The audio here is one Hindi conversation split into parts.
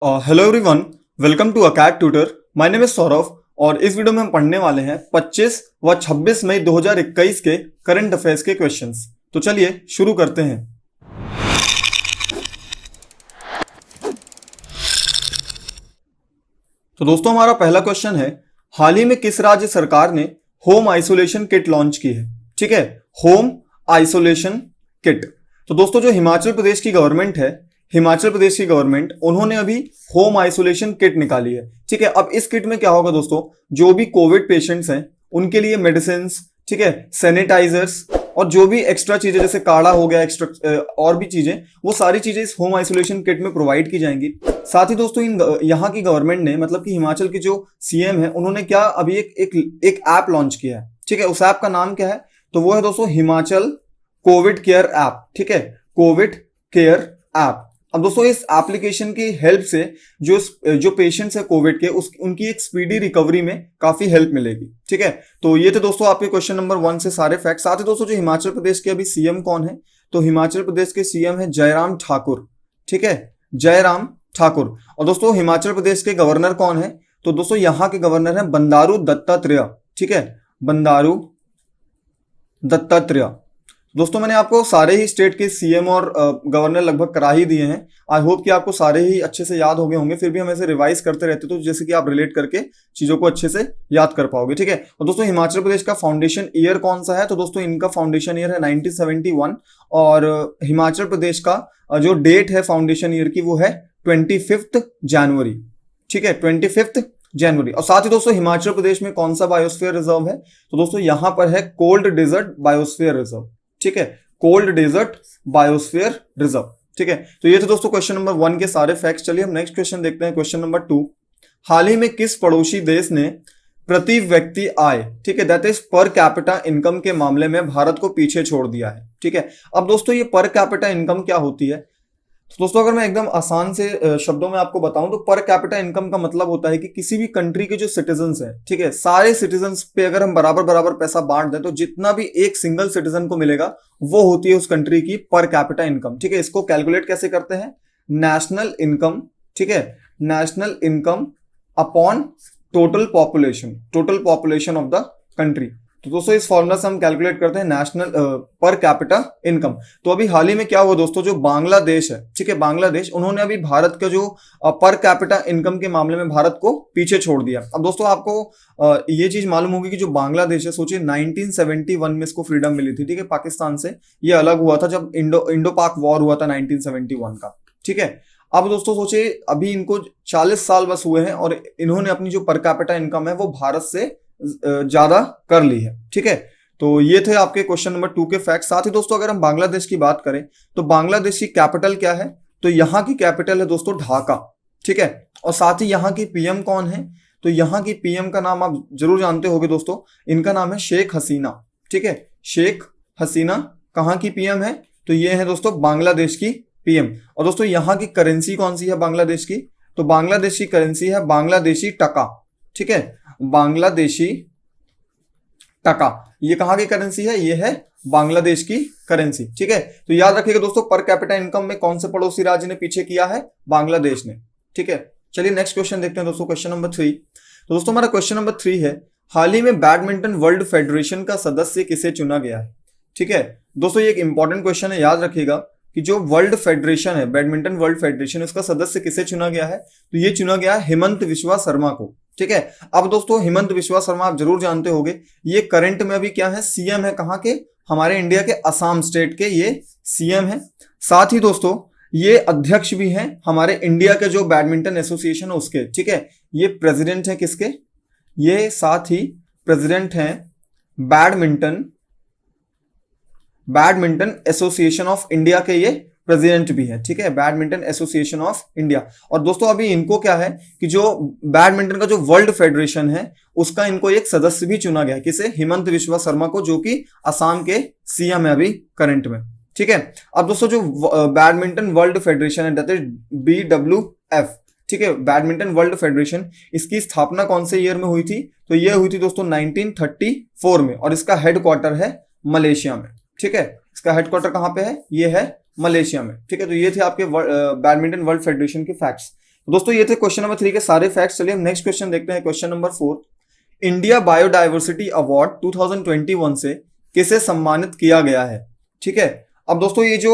Hello everyone, welcome to Acad Tutor. My name is Saurabh और इस वीडियो में हम पढ़ने वाले हैं 25 व 26 मई 2021 के करंट अफेयर्स के क्वेश्चंस। तो चलिए शुरू करते हैं। तो दोस्तों हमारा पहला क्वेश्चन है, हाल ही में किस राज्य सरकार ने होम आइसोलेशन किट लॉन्च की है? ठीक है, होम आइसोलेशन किट। तो दोस्तों जो हिमाचल प्रदेश की गवर्नमेंट है, हिमाचल प्रदेश की गवर्नमेंट, उन्होंने अभी होम आइसोलेशन किट निकाली है। ठीक है, अब इस किट में क्या होगा दोस्तों, जो भी कोविड पेशेंट्स हैं उनके लिए मेडिसिन, ठीक है, सैनिटाइजर्स और जो भी एक्स्ट्रा चीजें जैसे काढ़ा हो गया, एक्स्ट्रा और भी चीजें, वो सारी चीजें इस होम आइसोलेशन किट में प्रोवाइड की जाएंगी। साथ ही दोस्तों यहाँ की गवर्नमेंट ने, मतलब कि हिमाचल के जो सीएम है, उन्होंने क्या अभी एक ऐप लॉन्च किया है। ठीक है, उस ऐप का नाम क्या है? तो वो है दोस्तों हिमाचल कोविड केयर ऐप। ठीक है, कोविड केयर ऐप। अब दोस्तों इस एप्लीकेशन की हेल्प से जो पेशेंट्स है कोविड के, उनकी एक स्पीडी रिकवरी में काफी हेल्प मिलेगी। ठीक है, तो ये थे दोस्तों आपके क्वेश्चन नंबर 1 से सारे फैक्ट। साथ ही दोस्तों जो हिमाचल प्रदेश के अभी सीएम कौन है, तो हिमाचल प्रदेश के सीएम है जयराम ठाकुर। ठीक है, जयराम ठाकुर। और दोस्तों हिमाचल प्रदेश के गवर्नर कौन है? तो दोस्तों यहाँ के गवर्नर है बंडारू दत्तात्रेय। ठीक है, बंडारू दत्तात्रेय। दोस्तों मैंने आपको सारे ही स्टेट के सीएम और गवर्नर लगभग करा ही दिए हैं। आई होप कि आपको सारे ही अच्छे से याद हो गए होंगे। फिर भी हम ऐसे रिवाइज करते रहते तो जैसे कि आप रिलेट करके चीजों को अच्छे से याद कर पाओगे। ठीक है, और दोस्तों हिमाचल प्रदेश का फाउंडेशन ईयर कौन सा है? तो दोस्तों इनका फाउंडेशन ईयर है 1971 और हिमाचल प्रदेश का जो डेट है फाउंडेशन ईयर की वो है 25 जनवरी। ठीक है, 25 जनवरी। और साथ ही दोस्तों हिमाचल प्रदेश में कौन सा बायोस्फीयर रिजर्व है? तो दोस्तों यहाँ पर है कोल्ड डेजर्ट बायोस्फीयर रिजर्व। ठीक है, कोल्ड डेजर्ट बायोस्फीयर रिजर्व। ठीक है, तो ये थे दोस्तों क्वेश्चन नंबर 1 के सारे फैक्ट्स। चलिए हम नेक्स्ट क्वेश्चन देखते हैं, क्वेश्चन नंबर 2। हाल ही में किस पड़ोसी देश ने प्रति व्यक्ति आय, ठीक है, that is per capita income के मामले में भारत को पीछे छोड़ दिया है? ठीक है, अब दोस्तों ये पर कैपिटा इनकम क्या होती है? तो दोस्तों अगर मैं एकदम आसान से शब्दों में आपको बताऊं तो पर कैपिटा इनकम का मतलब होता है कि किसी भी कंट्री के जो सिटीजन्स हैं, ठीक है, सारे सिटीजन्स पे अगर हम बराबर बराबर पैसा बांट दें तो जितना भी एक सिंगल सिटीजन को मिलेगा वो होती है उस कंट्री की पर कैपिटा इनकम। ठीक है, इसको कैलकुलेट कैसे करते हैं? National income. ठीक है, national income upon total population of the country. तो दोस्तों इस फॉर्मूला से हम कैलकुलेट करते हैं नेशनल पर कैपिटा इनकम। तो अभी हाल ही में क्या हुआ दोस्तों, जो बांग्लादेश है, ठीक है, बांग्लादेश, उन्होंने अभी भारत का जो पर कैपिटा इनकम के मामले में भारत को पीछे छोड़ दिया। अब दोस्तों आपको ये चीज मालूम होगी कि जो बांग्लादेश है, सोचिए 1971 में इसको फ्रीडम मिली थी। ठीक है, पाकिस्तान से ये अलग हुआ था जब इंडो पाक वॉर हुआ था 1971 का। ठीक है, अब दोस्तों सोचिए अभी इनको 40 साल बस हुए हैं और इन्होंने अपनी जो पर कैपिटा इनकम है वो भारत से ज्यादा कर ली है। ठीक है, तो ये थे आपके क्वेश्चन नंबर 2 के फैक्ट। साथ ही दोस्तों अगर हम बांग्लादेश की बात करें तो बांग्लादेश की कैपिटल क्या है? तो यहाँ की कैपिटल है दोस्तों ढाका। ठीक है, और साथ ही यहाँ की पीएम कौन है? तो यहाँ की पीएम का नाम आप जरूर जानते होंगे दोस्तों, इनका नाम है शेख हसीना। ठीक है, शेख हसीना कहाँ की पीएम है? तो ये है दोस्तों बांग्लादेश की पीएम। और दोस्तों यहाँ की करेंसी कौन सी है बांग्लादेश की? तो बांग्लादेश की करेंसी है बांग्लादेशी टका। ठीक है, बांग्लादेशी टका। ये कहां की करेंसी है? ये है बांग्लादेश की करेंसी। ठीक है, तो याद रखिएगा दोस्तों पर कैपिटा इनकम में कौन से पड़ोसी राज्य ने पीछे किया है? बांग्लादेश ने। ठीक है, चलिए नेक्स्ट क्वेश्चन देखते हैं दोस्तों, क्वेश्चन नंबर 3। तो दोस्तों हमारा क्वेश्चन नंबर 3 है, हाल ही में बैडमिंटन वर्ल्ड फेडरेशन का सदस्य किसे चुना गया है? ठीक है दोस्तों, ये एक इंपॉर्टेंट क्वेश्चन है, याद रखिएगा कि जो वर्ल्ड फेडरेशन है, बैडमिंटन वर्ल्ड फेडरेशन, उसका सदस्य किसे चुना गया है? तो ये चुना गया है हिमंत विश्वा शर्मा को। ठीक है, अब दोस्तों हिमंत विश्वा शर्मा आप जरूर जानते होंगे, ये करंट में अभी क्या है? सीएम है। कहां के? हमारे इंडिया के असम स्टेट के ये सीएम है। साथ ही दोस्तों ये अध्यक्ष भी हैं हमारे इंडिया के जो बैडमिंटन एसोसिएशन है उसके। ठीक है, ये प्रेसिडेंट है किसके? ये साथ ही प्रेसिडेंट हैं बैडमिंटन एसोसिएशन ऑफ इंडिया के ये प्रेसिडेंट भी है। ठीक है, बैडमिंटन एसोसिएशन ऑफ इंडिया। और दोस्तों अभी इनको क्या है कि जो बैडमिंटन का जो वर्ल्ड फेडरेशन है उसका इनको एक सदस्य भी चुना गया है। किसे? हिमंत विश्वा शर्मा को, जो कि असम के सीएम है अभी करंट में। ठीक है, अब दोस्तों जो बैडमिंटन वर्ल्ड फेडरेशन है दैट इज BWF। ठीक है, बैडमिंटन वर्ल्ड फेडरेशन, इसकी स्थापना कौन से ईयर में हुई थी? तो ये हुई थी दोस्तों 1934 में और इसका हेडक्वार्टर है मलेशिया में। ठीक है, इसका हेडक्वार्टर कहां पे है? ये है मलेशिया में। ठीक है, तो ये थे आपके बैडमिंटन वर्ल्ड फेडरेशन के फैक्ट्स। दोस्तों ये थे क्वेश्चन नंबर 3 के सारे फैक्ट्स। चलिए हम नेक्स्ट क्वेश्चन देखते हैं, question number 4। India biodiversity award 2021 से किसे सम्मानित किया गया है? ठीक है, अब दोस्तों ये जो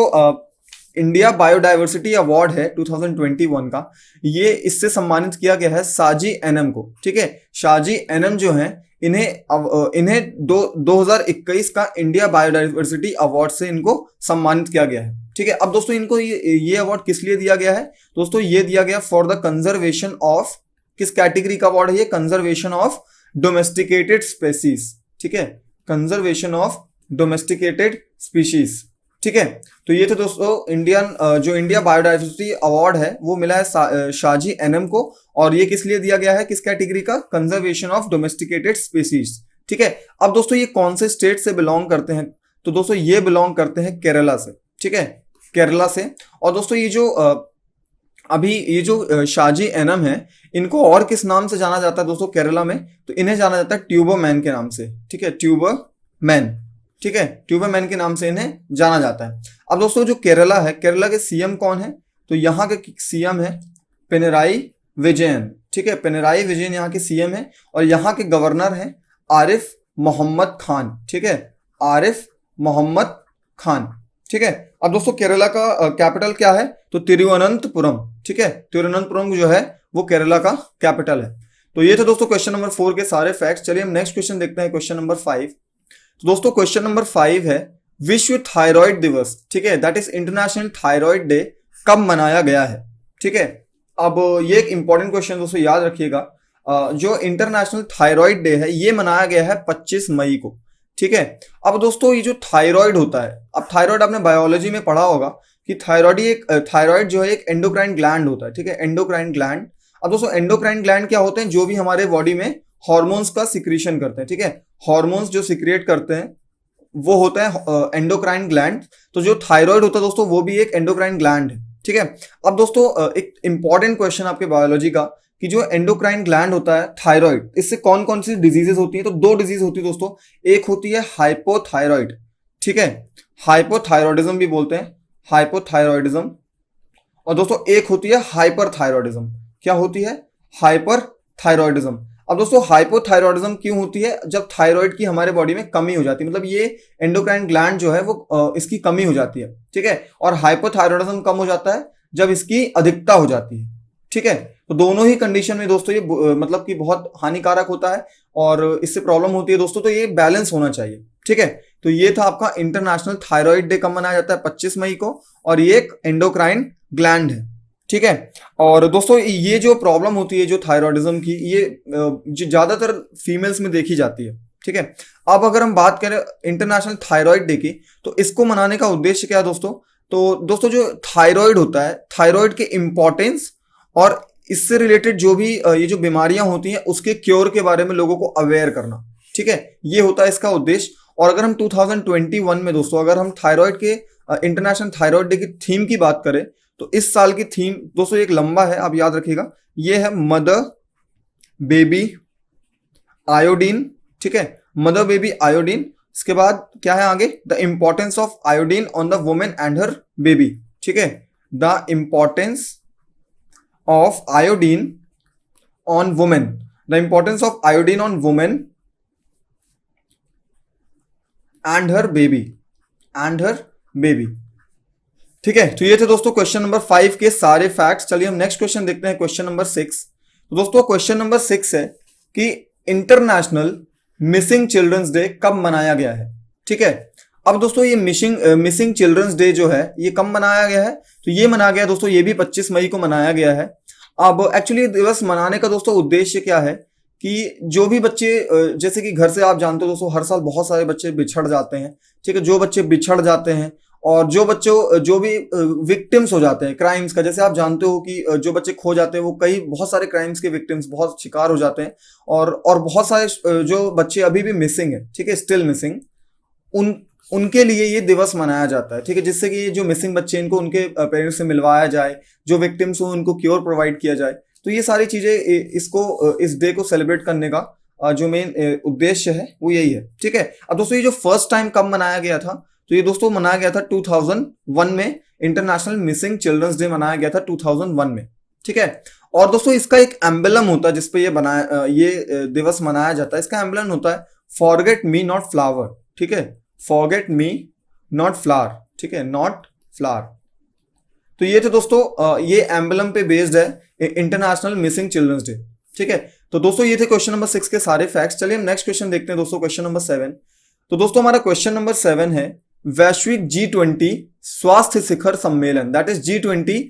इंडिया बायोडाइवर्सिटी अवार्ड है 2021 का, ये इससे सम्मानित किया गया है साजी एनएम को। ठीक है, शाजी एनएम जो है इन्हें 2021 का इंडिया बायोडाइवर्सिटी अवार्ड से इनको सम्मानित किया गया है। ठीक है, अब दोस्तों इनको ये अवार्ड किस लिए दिया गया है? दोस्तों ये दिया गया फॉर द कंजर्वेशन ऑफ, किस कैटेगरी का अवार्ड है ये? Conservation of domesticated species. ठीक है, कंजर्वेशन ऑफ डोमेस्टिकेटेड स्पीशीज। ठीक है, तो ये तो दोस्तों जो इंडिया बायोडाइवर्सिटी अवार्ड है वो मिला है शाजी एनएम को, और ये किस लिए दिया गया है, किस कैटेगरी का? Conservation of domesticated species. ठीक है, अब दोस्तों ये कौन से स्टेट से बिलोंग करते हैं? तो दोस्तों ये बिलोंग करते हैं केरला से। ठीक है, केरला से। और दोस्तों ये जो अभी ये जो शाजी एनम है, इनको और किस नाम से जाना जाता है दोस्तों केरला में? तो इन्हें जाना जाता है ट्यूबर मैन के नाम से। ठीक है, ट्यूबर मैन। ठीक है, ट्यूबर मैन के नाम से इन्हें जाना जाता है। अब दोस्तों जो केरला है, केरला के सीएम कौन है? तो यहाँ के सीएम है पिनराई विजयन। ठीक है, पिनराई विजयन यहाँ के सीएम है, और यहाँ के गवर्नर हैं आरिफ मोहम्मद खान। ठीक है, आरिफ मोहम्मद खान। ठीक है, अब दोस्तों केरला का कैपिटल क्या है? तो तिरुवनंतपुरम। ठीक है, तिरुवनंतपुरम जो है वो केरला का कैपिटल है। तो ये थे दोस्तों क्वेश्चन नंबर 4 के सारे फैक्ट्स। चलिए हम नेक्स्ट क्वेश्चन देखते हैं, क्वेश्चन नंबर 5। तो दोस्तों क्वेश्चन नंबर 5 है विश्व थायराइड दिवस। ठीक है, that is international thyroid day कब मनाया गया है? ठीक है, अब ये एक इंपॉर्टेंट क्वेश्चन दोस्तों, याद रखिएगा। जो इंटरनेशनल थायराइड डे है ये मनाया गया है 25 मई को। ठीक है, अब दोस्तों ये जो थायराइड होता है, अब थायराइड आपने बायोलॉजी में पढ़ा होगा कि थायराइड जो है एक एंडोक्राइन ग्लैंड होता है। ठीक है, एंडोक्राइन ग्लैंड। अब दोस्तों एंडोक्राइन ग्लैंड क्या होते हैं? जो भी हमारे बॉडी में हॉर्मोन्स का सिक्रीशन करते हैं। ठीक है, हॉर्मोन्स जो सिक्रिएट करते हैं वो होते हैं एंडोक्राइन ग्लैंड। तो जो थायराइड होता है दोस्तों वो भी एक एंडोक्राइन ग्लैंड है। ठीक है, अब दोस्तों एक इंपॉर्टेंट क्वेश्चन आपके बायोलॉजी का कि जो एंडोक्राइन ग्लैंड होता है थायराइड, इससे कौन कौन सी डिजीजेस होती हैं? तो 2 डिजीज होती है दोस्तों। एक होती है हाइपोथायराइड। ठीक है, हाइपोथायरॉयडिज्म भी बोलते हैं, हाइपोथायरॉयडिज्म। और दोस्तों एक होती है हाइपरथायरॉयडिज्म। क्या होती है? हाइपरथायरॉयडिज्म। अब दोस्तों हाइपोथायरॉयडिज्म क्यों होती है? जब थायराइड की हमारे बॉडी में कमी हो जाती है, मतलब ये एंडोक्राइन ग्लैंड जो है वो इसकी कमी हो जाती है। ठीक है, और हाइपोथायरॉयडिज्म कम हो जाता है जब इसकी अधिकता हो जाती है। ठीक है, तो दोनों ही कंडीशन में दोस्तों ये मतलब कि बहुत हानिकारक होता है और इससे प्रॉब्लम होती है दोस्तों। तो ये बैलेंस होना चाहिए। ठीक है, तो ये था आपका इंटरनेशनल थायराइड डे। कब मनाया जाता है? 25 मई को, और ये एक एंडोक्राइन ग्लैंड है। ठीक है, और दोस्तों ये जो प्रॉब्लम होती है जो थायराइडिज्म की, ये ज्यादातर फीमेल्स में देखी जाती है। ठीक है, अब अगर हम बात करें इंटरनेशनल थायराइड डे की, तो इसको मनाने का उद्देश्य क्या है दोस्तों? तो दोस्तों जो थायराइड होता है, थायराइड के इंपॉर्टेंस और इससे रिलेटेड जो भी ये जो बीमारियां होती हैं उसके क्योर के बारे में लोगों को अवेयर करना। ठीक है, ये होता है इसका उद्देश्य। और अगर हम 2021 में दोस्तों अगर हम थायराइड के इंटरनेशनल थायराइड डे की थीम की बात करें, तो इस साल की थीम दोस्तों एक लंबा है, आप याद रखिएगा। ये है मदर बेबी आयोडीन। ठीक है, मदर बेबी आयोडीन। इसके बाद क्या है आगे? The importance of iodine on the women and her baby. ठीक है, the importance of iodine on women, the importance of iodine on women and her baby। ठीक है, तो ये थे दोस्तों क्वेश्चन नंबर 5 के सारे फैक्ट्स। चलिए हम नेक्स्ट क्वेश्चन देखते हैं, क्वेश्चन नंबर 6। तो दोस्तों क्वेश्चन नंबर 6 है कि इंटरनेशनल मिसिंग चिल्ड्रंस डे कब मनाया गया है? ठीक है, अब दोस्तों ये मिसिंग चिल्ड्रंस डे जो है ये कब मनाया गया है? तो ये मनाया गया दोस्तों, ये भी 25 मई को मनाया गया है। अब एक्चुअली दिवस मनाने का दोस्तों उद्देश्य क्या है कि जो भी बच्चे, जैसे कि घर से आप जानते हो दोस्तों हर साल बहुत सारे बच्चे बिछड़ जाते हैं। ठीक है, जो बच्चे बिछड़ जाते हैं और जो भी विक्टिम्स हो जाते हैं क्राइम्स का, जैसे आप जानते हो कि जो बच्चे खो जाते हैं वो बहुत सारे क्राइम्स के विक्टिम्स, बहुत शिकार हो जाते हैं। और बहुत सारे जो बच्चे अभी भी मिसिंग है, ठीक है, स्टिल मिसिंग, उनके लिए ये दिवस मनाया जाता है। ठीक है, जिससे कि जो मिसिंग बच्चे इनको उनके पेरेंट्स से मिलवाया जाए, जो विक्टिम्स हो उनको क्योर प्रोवाइड किया जाए। तो ये सारी चीजें इस डे को सेलिब्रेट करने का जो मेन उद्देश्य है वो यही है। ठीक है, अब दोस्तों ये जो फर्स्ट टाइम कब मनाया गया था? तो ये दोस्तों मनाया गया था 2001 में। इंटरनेशनल मिसिंग चिल्ड्रंस डे मनाया गया था 2001 में। ठीक है। और दोस्तों इसका एक एम्बलम होता है जिसपे ये दिवस मनाया जाता है। इसका एम्बलम होता है फॉरगेट मी नॉट फ्लावर, ठीक है, फॉरगेट मी नॉट फ्लावर, ठीक है, नॉट फ्लावर। तो ये थे दोस्तों, ये एम्बलम पे बेस्ड है इंटरनेशनल मिसिंग चिल्ड्रंस डे, ठीक है। तो दोस्तों ये थे क्वेश्चन नंबर 6 के सारे फैक्ट्स। चलिए हम नेक्स्ट क्वेश्चन देखते हैं दोस्तों, क्वेश्चन नंबर 7। तो दोस्तों हमारा क्वेश्चन नंबर 7 है वैश्विक G20 स्वास्थ्य शिखर सम्मेलन, दैट इज G20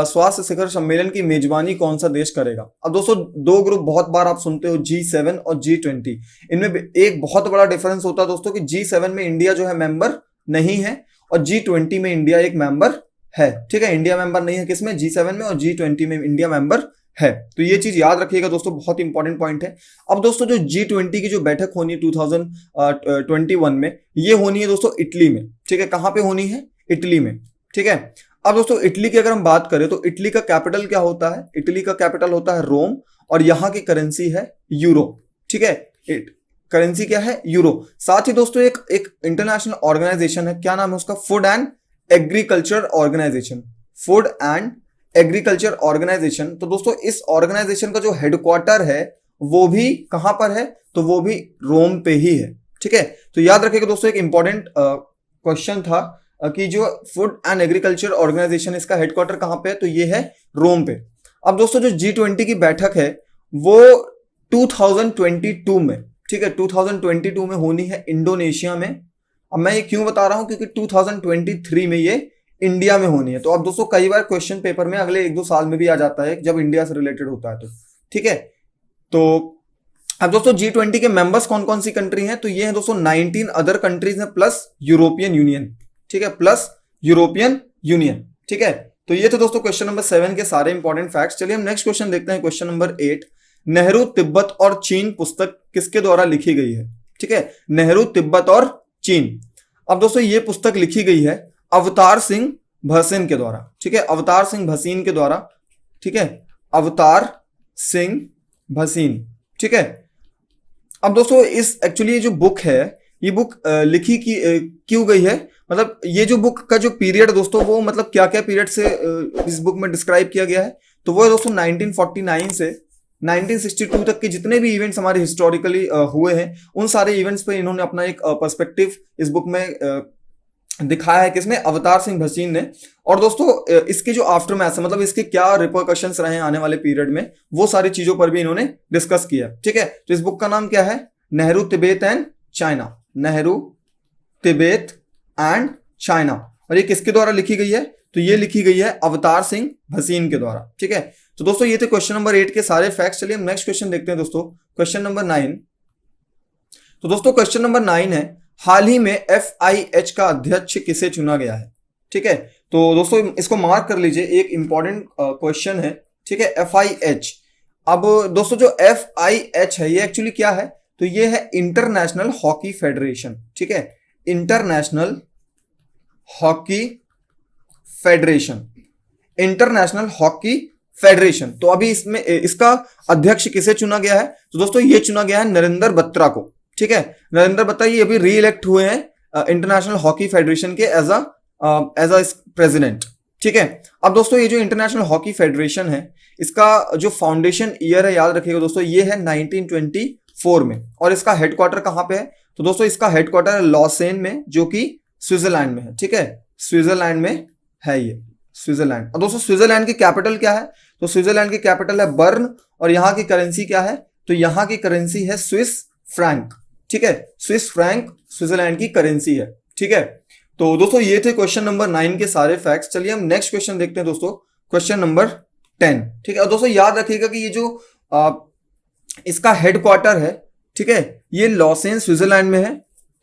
स्वास्थ्य शिखर सम्मेलन की मेजबानी कौन सा देश करेगा। अब दोस्तों दो ग्रुप बहुत बार आप सुनते हो, G7 और G20। इनमें एक बहुत बड़ा डिफरेंस होता है दोस्तों कि G7 में इंडिया जो है मेंबर नहीं है और G20 में इंडिया एक मेंबर है, ठीक है। इंडिया मेंबर नहीं है किसमें, G7 में, और G20 में इंडिया मेंबर है। तो ये चीज याद रखिएगा दोस्तों, बहुत इंपॉर्टेंट पॉइंट है। अब दोस्तों जो G20 की जो बैठक होनी है 2021 में, ये होनी है दोस्तों इटली में, ठीक है। कहां पे होनी है, इटली में, ठीक है। अब दोस्तों इटली की अगर हम बात करें तो इटली का कैपिटल क्या होता है, इटली का कैपिटल होता है रोम, और यहां की करेंसी है यूरो, ठीक है। करेंसी क्या है, यूरो। साथ ही दोस्तों एक इंटरनेशनल ऑर्गेनाइजेशन है, क्या नाम है उसका, food and agriculture organisation, food and agriculture organisation. तो दोस्तों इस ऑर्गेनाइजेशन का जो हेडक्वार्टर है वो भी कहां पर है, तो वो भी रोम पे ही है, ठीक है। तो याद रखिएगा दोस्तों, एक इंपॉर्टेंट क्वेश्चन था कि जो फूड एंड एग्रीकल्चर ऑर्गेनाइजेशन इसका हेडक्वार्टर कहां पे है, तो ये है रोम पे। अब दोस्तों जो G20 की बैठक है वो 2022 में, ठीक है, 2022 में होनी है इंडोनेशिया में। अब मैं ये क्यों बता रहा हूं, क्योंकि 2023 में ये इंडिया में होनी है। तो अब दोस्तों कई बार क्वेश्चन पेपर में अगले 1-2 साल में भी आ जाता है जब इंडिया से रिलेटेड होता है तो, ठीक है। तो अब दोस्तों G20 के मेंबर्स कौन कौन सी कंट्री हैं, तो ये है दोस्तों 19 अदर कंट्रीज हैं प्लस यूरोपियन यूनियन, ठीक है, प्लस यूरोपियन यूनियन, ठीक है। तो ये थे दोस्तों क्वेश्चन नंबर 7 के सारे इंपॉर्टेंट फैक्ट्स। चलिए हम नेक्स्ट क्वेश्चन देखते हैं, क्वेश्चन नंबर 8। नेहरू तिब्बत और चीन पुस्तक किसके द्वारा लिखी गई है, ठीक है, नेहरू तिब्बत और चीन। अब दोस्तों ये पुस्तक लिखी गई है अवतार सिंह भसीन के द्वारा, ठीक है, अवतार सिंह भसीन के द्वारा, ठीक है, अवतार सिंह भसीन, ठीक है। अब दोस्तों इस एक्चुअली ये जो बुक है, ये बुक लिखी की क्यों गई है, मतलब ये जो बुक का जो पीरियड दोस्तों वो मतलब क्या क्या पीरियड से इस बुक में डिस्क्राइब किया गया है, तो वो है दोस्तों 1949 से 1962 तक के जितने भी इवेंट्स हमारे हिस्टोरिकली हुए हैं उन सारे इवेंट्स पे इन्होंने अपना एक पर्सपेक्टिव इस बुक में दिखाया है, किसने, अवतार सिंह भसीन ने। और दोस्तों इसके जो आफ्टर मैथ है, मतलब इसके क्या रिपरकशंस रहे आने वाले पीरियड में, वो सारी चीजों पर भी इन्होंने डिस्कस किया, ठीक है। तो इस बुक का नाम क्या है, Nehru Tibet and China, Nehru Tibet and China. और ये किसके द्वारा लिखी गई है, तो ये लिखी गई है अवतार सिंह भसीन के द्वारा, ठीक है। तो दोस्तों ये थे क्वेश्चन नंबर 8 के सारे फैक्ट्स। चलिए हम नेक्स्ट क्वेश्चन देखते हैं दोस्तों, क्वेश्चन नंबर 9। तो दोस्तों क्वेश्चन नंबर 9 है हाल ही में FIH का अध्यक्ष किसे चुना गया है, ठीक है। तो दोस्तों इसको मार्क कर लीजिए, एक इंपॉर्टेंट क्वेश्चन है, ठीक है, FIH। अब दोस्तों जो FIH है ये एक्चुअली क्या है, तो ये है इंटरनेशनल हॉकी फेडरेशन, ठीक है, international hockey federation, international hockey federation. तो अभी इसमें इसका अध्यक्ष किसे चुना गया है, तो दोस्तों ये चुना गया है नरेंद्र बत्रा को, ठीक है। नरेंद्र बत्रा ये अभी री इलेक्ट हुए हैं इंटरनेशनल हॉकी फेडरेशन के एज अ प्रेसिडेंट, ठीक है। अब दोस्तों ये जो इंटरनेशनल हॉकी फेडरेशन है इसका जो फाउंडेशन ईयर है, याद रखिएगा दोस्तों, ये है 1924 में। और इसका हेडक्वार्टर कहां पे है, तो दोस्तों इसका हेडक्वार्टर है लॉसेन में, जो कि स्विट्जरलैंड में है, ठीक है, स्विट्जरलैंड में है ये, स्विट्जरलैंड। और दोस्तों स्विट्जरलैंड की कैपिटल क्या है, तो स्विट्जरलैंड की कैपिटल है बर्न, और यहां की करेंसी क्या है, तो यहां की करेंसी है स्विस फ्रैंक, ठीक है, स्विस फ्रैंक स्विट्जरलैंड की करेंसी है, ठीक है। तो दोस्तों ये थे क्वेश्चन नंबर 9 के सारे फैक्ट्स। चलिए हम नेक्स्ट क्वेश्चन देखते हैं दोस्तों, क्वेश्चन नंबर 10, ठीक है। और दोस्तों याद रखिएगा कि ये जो इसका हेडक्वार्टर है, ठीक है, ये लॉसेन स्विट्जरलैंड में है,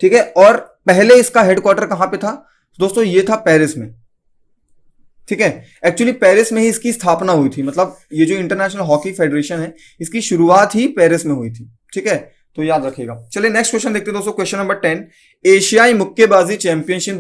ठीक है। और पहले इसका हेडक्वार्टर कहां पे था, दोस्तों ये था पेरिस में, ठीक है। एक्चुअली पेरिस में ही इसकी स्थापना हुई थी, मतलब ये जो इंटरनेशनल हॉकी फेडरेशन है इसकी शुरुआत ही पेरिस में हुई थी, ठीक है। तो याद रखिएगा। चलिए नेक्स्ट क्वेश्चन देखते हैं दोस्तों, क्वेश्चन नंबर 10। एशियाई मुक्केबाजी चैंपियनशिप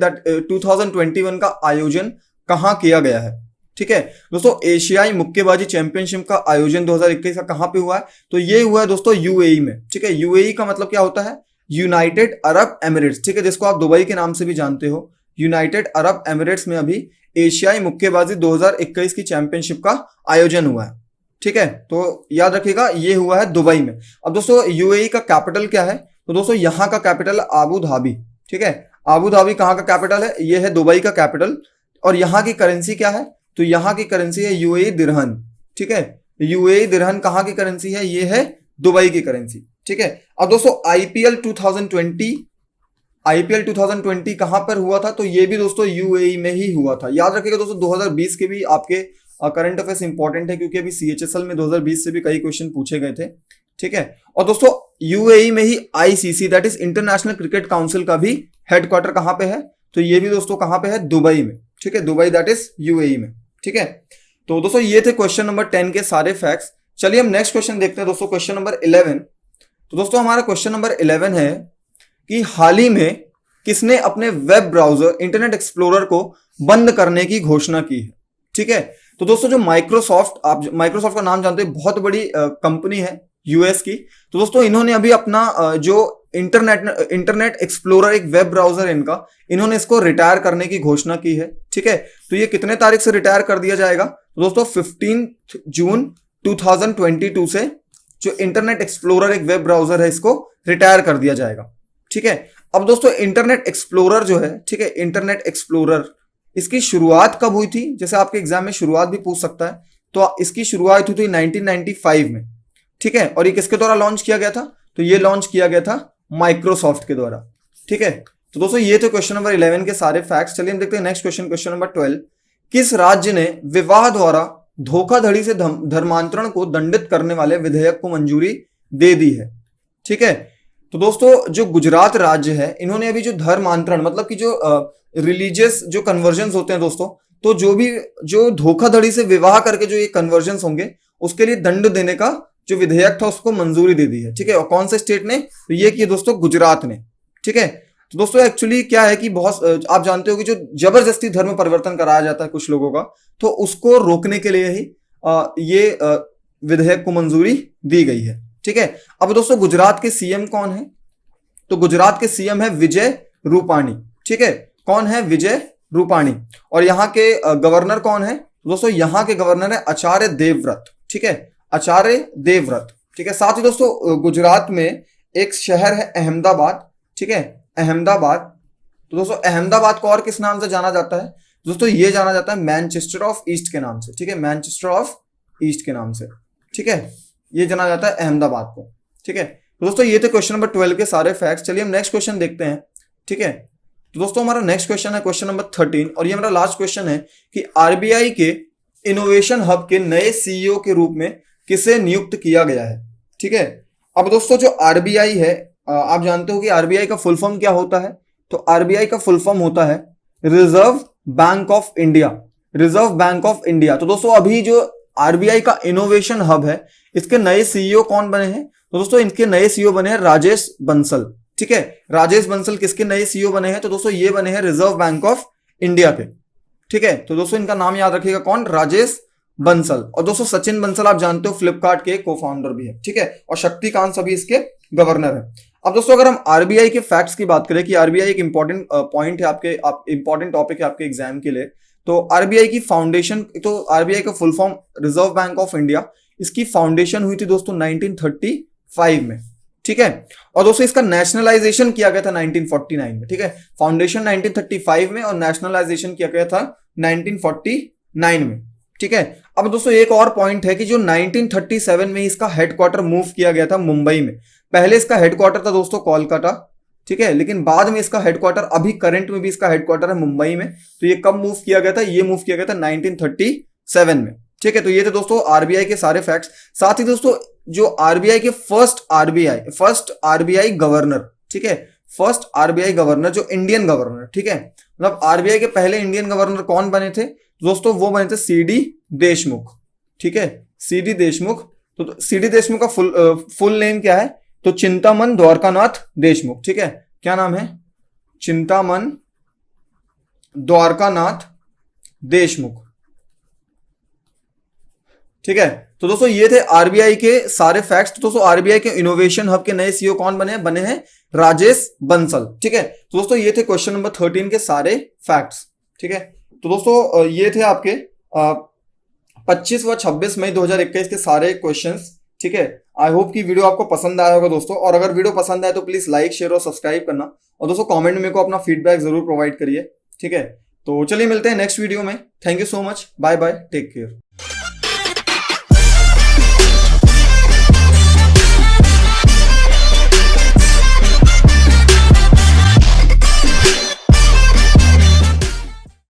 2021 का आयोजन कहां किया गया है, ठीक है दोस्तों। एशियाई मुक्केबाजी चैंपियनशिप का आयोजन 2021 का कहां पे हुआ है, तो ये हुआ है दोस्तों यूएई में, ठीक है। यूएई का मतलब क्या होता है, यूनाइटेड अरब एमिरेट्स, ठीक है, जिसको आप दुबई के नाम से भी जानते हो। यूनाइटेड अरब एमिरेट्स में अभी एशियाई मुक्केबाजी 2021 की चैंपियनशिप का आयोजन हुआ है। ठीक है, तो याद रखिएगा ये हुआ है दुबई में। अब दोस्तों यूएई का कैपिटल क्या है? तो दोस्तों यहाँ का कैपिटल आबू धाबी। ठीक है, आबू धाबी कहाँ का कैपिटल है? ये है दुबई का कैपिटल। और यहाँ की करेंसी क्या है? तो यहाँ की करेंसी है यूएई दिरहम। ठीक है, यूएई दिरहम कहाँ की करेंसी है? ये है दुबई की करेंसी। ठीक है, अब दोस्तों आईपीएल 2020 कहां पर हुआ था? तो ये भी दोस्तों यूएई में ही हुआ था। याद रखिएगा दोस्तों 2020 के भी आपके करंट अफेयर्स इंपॉर्टेंट है, क्योंकि अभी सीएचएसएल में 2020 से भी कई क्वेश्चन पूछे गए थे। ठीक है, और दोस्तों यूएई में ही ICC that is international cricket council का भी हेडक्वार्टर कहां पे है? तो ये भी दोस्तों कहां पे है? दुबई में। ठीक है, दुबई दैट इज यूएई में। ठीक है, तो दोस्तों ये थे क्वेश्चन नंबर 10 के सारे फैक्ट्स। चलिए हम नेक्स्ट क्वेश्चन देखते हैं दोस्तों, क्वेश्चन नंबर 11। तो दोस्तों हमारा क्वेश्चन नंबर 11 है कि हाल ही में किसने अपने वेब ब्राउजर इंटरनेट एक्सप्लोरर को बंद करने की घोषणा की है? ठीक है, तो दोस्तों जो माइक्रोसॉफ्ट, आप माइक्रोसॉफ्ट का नाम जानते हैं, बहुत बड़ी कंपनी है यूएस की। तो दोस्तों इन्होंने अभी अपना जो इंटरनेट एक्सप्लोरर एक वेब ब्राउजर है इनका, इन्होंने इसको रिटायर करने की घोषणा की है। ठीक है, तो ये कितने तारीख से रिटायर कर दिया जाएगा? तो दोस्तों 15 जून 2022 से जो इंटरनेट एक्सप्लोरर एक वेब ब्राउजर है इसको रिटायर कर दिया जाएगा। ठीक है, अब दोस्तों इंटरनेट एक्सप्लोरर जो है, ठीक है, इंटरनेट एक्सप्लोरर इसकी शुरुआत कब हुई थी? जैसे आपके एग्जाम में शुरुआत भी पूछ सकता है, तो इसकी शुरुआत हुई थी 1995 में। ठीक है, और ये किसके द्वारा लॉन्च किया गया था? तो ये लॉन्च किया गया था माइक्रोसॉफ्ट के द्वारा। ठीक है, तो दोस्तों ये थे क्वेश्चन नंबर 11 के सारे फैक्ट्स। चलिए हम देखते हैं नेक्स्ट क्वेश्चन, क्वेश्चन नंबर 12। किस राज्य ने विवाह द्वारा धोखाधड़ी से धर्मांतरण को दंडित करने वाले विधेयक को मंजूरी दे दी है? ठीक है, तो दोस्तों जो गुजरात राज्य है, इन्होंने अभी जो धर्मांतरण मतलब कि जो रिलीजियस जो कन्वर्जन्स होते हैं दोस्तों, तो जो धोखाधड़ी से विवाह करके जो ये कन्वर्जन्स होंगे उसके लिए दंड देने का जो विधेयक था उसको मंजूरी दे दी है। ठीक है, और कौन से स्टेट ने? तो ये किया दोस्तों गुजरात ने। ठीक है, तो दोस्तों एक्चुअली क्या है कि बहुत आप जानते हो कि जो जबरदस्ती धर्म परिवर्तन कराया जाता है कुछ लोगों का, तो उसको रोकने के लिए ही ये विधेयक को मंजूरी दी गई है। ठीक है, अब दोस्तों गुजरात के सीएम कौन है? तो गुजरात के सीएम है विजय रूपाणी। ठीक है, कौन है? विजय रूपाणी। और यहाँ के गवर्नर कौन है? दोस्तों यहाँ के गवर्नर है आचार्य देवव्रत। ठीक है, आचार्य देवव्रत। ठीक है, साथ ही दोस्तों गुजरात में एक शहर है अहमदाबाद। ठीक है, अहमदाबाद। तो दोस्तों अहमदाबाद को और किस नाम से जाना जाता है? दोस्तों ये जाना जाता है मैनचेस्टर ऑफ ईस्ट के नाम से। ठीक है, मैनचेस्टर ऑफ ईस्ट के नाम से। ठीक है, ये जाना जाता है अहमदाबाद को। ठीक है, तो दोस्तों ये थे क्वेश्चन नंबर 12 के सारे फैक्ट्स। चलिए हम नेक्स्ट क्वेश्चन देखते हैं। ठीक है, तो दोस्तों हमारा नेक्स्ट क्वेश्चन है क्वेश्चन नंबर 13, और ये हमारा लास्ट क्वेश्चन है कि आरबीआई के इनोवेशन हब के नए सीईओ के रूप में किसे नियुक्त किया गया है? ठीक है, अब दोस्तों जो आरबीआई है, आप जानते हो कि आरबीआई का फुल फॉर्म क्या होता है? तो आरबीआई का फुल फॉर्म होता है reserve bank of India. Reserve bank of India. तो दोस्तों अभी जो आरबीआई का इनोवेशन हब है, इसके नए सीईओ कौन बने हैं? तो दोस्तों इनके नए सीईओ बने हैं राजेश बंसल। ठीक है, राजेश बंसल किसके नए सीईओ बने हैं? तो दोस्तों ये बने हैं रिजर्व बैंक ऑफ इंडिया के। ठीक है, तो दोस्तों इनका नाम याद रखिएगा, कौन? राजेश बंसल। और दोस्तों सचिन बंसल आप जानते हो फ्लिपकार्ट के को फाउंडर भी है। ठीक है, और शक्तिकांत सभी इसके गवर्नर है। अब दोस्तों अगर हम आरबीआई के फैक्ट्स की बात करें कि आरबीआई एक इंपॉर्टेंट पॉइंट है आपके इंपॉर्टेंट टॉपिक है आपके एग्जाम के लिए, तो आरबीआई की फाउंडेशन, तो आरबीआई का full form reserve bank of India, इसकी फाउंडेशन हुई थी दोस्तों 1935 में। ठीक है, और दोस्तों इसका नेशनलाइजेशन किया गया था 1949 में। ठीक है, फाउंडेशन 1935 में और नेशनलाइजेशन किया गया था 1949 में। ठीक है, अब दोस्तों एक और पॉइंट है कि जो 1937 में इसका हेडक्वार्टर मूव किया गया था मुंबई में। पहले इसका हेडक्वार्टर था दोस्तों कोलकाता। ठीक है, लेकिन बाद में इसका हेडक्वार्टर, अभी करंट में भी इसका हेडक्वार्टर है मुंबई में। तो ये कब मूव किया गया था? ये मूव किया गया था 1937 में। ठीक है, तो ये थे दोस्तों आरबीआई के सारे फैक्ट्स। साथ ही दोस्तों जो आरबीआई के फर्स्ट आरबीआई गवर्नर, ठीक है, फर्स्ट आरबीआई गवर्नर जो इंडियन गवर्नर, ठीक है, मतलब आरबीआई के पहले इंडियन गवर्नर कौन बने थे दोस्तों? वो बने थे सीडी देशमुख। ठीक है, सीडी देशमुख। तो सीडी देशमुख का फुल नेम क्या है? तो चिंतामन द्वारकानाथ देशमुख। ठीक है, क्या नाम है? चिंतामन द्वारकानाथ देशमुख। ठीक है, तो दोस्तों ये थे आरबीआई के सारे फैक्ट्स। तो दोस्तों आरबीआई के इनोवेशन हब के नए सीईओ कौन बने हैं राजेश बंसल। ठीक है, तो दोस्तों ये थे क्वेश्चन नंबर 13 के सारे फैक्ट्स। ठीक है, तो दोस्तों ये थे आपके 25 व 26 मई 2021 के सारे क्वेश्चंस। ठीक है, आई होप कि वीडियो आपको पसंद आया होगा दोस्तों, और अगर वीडियो पसंद आए तो प्लीज लाइक शेयर और सब्सक्राइब करना, और दोस्तों कमेंट में मेरे को अपना फीडबैक जरूर प्रोवाइड करिए। ठीक है, तो चलिए मिलते हैं नेक्स्ट वीडियो में। Thank you so much, bye bye, take care.